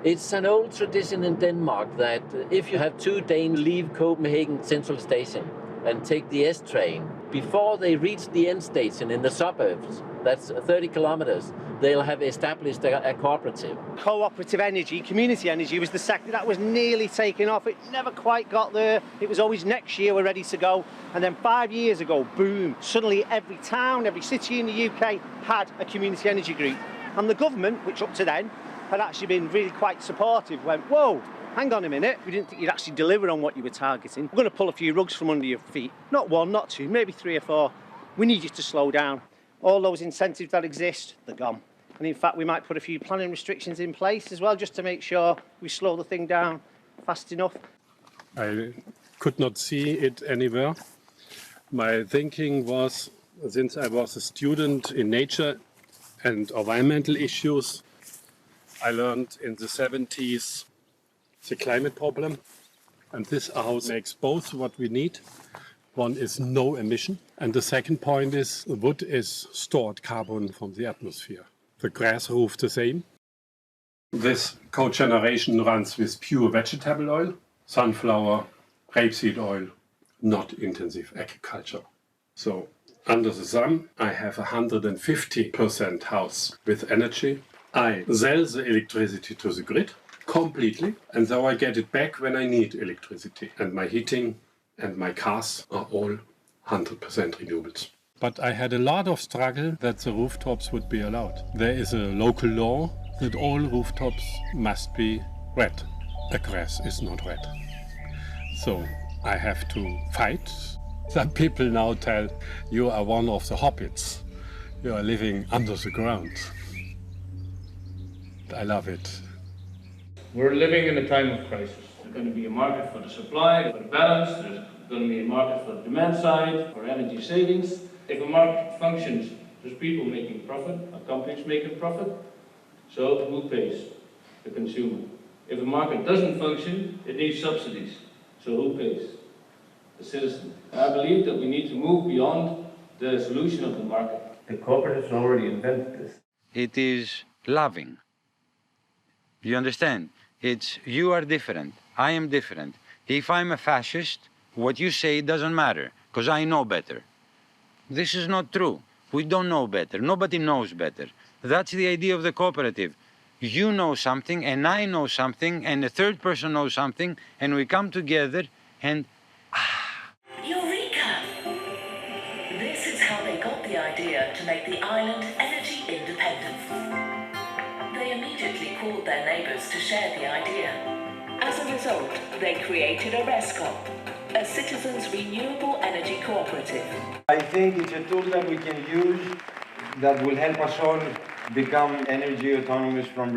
It's an old tradition in Denmark that if you have two Danes leave Copenhagen Central Station and take the S train, before they reach the end station in the suburbs, that's 30 kilometers, they'll have established a cooperative. Cooperative energy, community energy was the sector that was nearly taken off. It never quite got there. It was always next year we're ready to go. And then 5 years ago, boom, suddenly every town, every city in the UK had a community energy group. And the government, which up to then had actually been really quite supportive, went, whoa, hang on a minute, we didn't think you'd actually deliver on what you were targeting. We're going to pull a few rugs from under your feet. Not one, not two, maybe 3 or 4. We need you to slow down. All those incentives that exist, they're gone. And in fact, we might put a few planning restrictions in place as well, just to make sure we slow the thing down fast enough. I could not see it anywhere. My thinking was, since I was a student in nature and environmental issues, I learned in the 70s the climate problem. And this house makes both what we need. One is no emission. And the second point is wood is stored carbon from the atmosphere. The grass roof the same. This cogeneration runs with pure vegetable oil, sunflower, rapeseed oil, not intensive agriculture. So under the sun, I have 150% house with energy. I sell the electricity to the grid completely, and so I get it back when I need electricity. And my heating and my cars are all 100% renewables. But I had a lot of struggle that the rooftops would be allowed. There is a local law that all rooftops must be red. The grass is not red. So I have to fight. Some people now tell, you are one of the hobbits. You are living under the ground. I love it. We're living in a time of crisis. There's going to be a market for the supply, for the balance. There's going to be a market for the demand side, for energy savings. If a market functions, there's people making profit, companies making profit. So who pays? The consumer. If a market doesn't function, it needs subsidies. So who pays? The citizen. And I believe that we need to move beyond the solution of the market. The cooperatives already invented this. It is loving. You understand? It's you are different, I am different. If I'm a fascist, what you say doesn't matter, because I know better. This is not true. We don't know better. Nobody knows better. That's the idea of the cooperative. You know something, and I know something, and a third person knows something, and we come together and... Eureka! This is how they got the idea to make the island energy independent. They immediately called their neighbours to share the idea. As a result, they created a RESCOP, a citizens' renewable energy cooperative. I think it's a tool that we can use that will help us all become energy autonomous from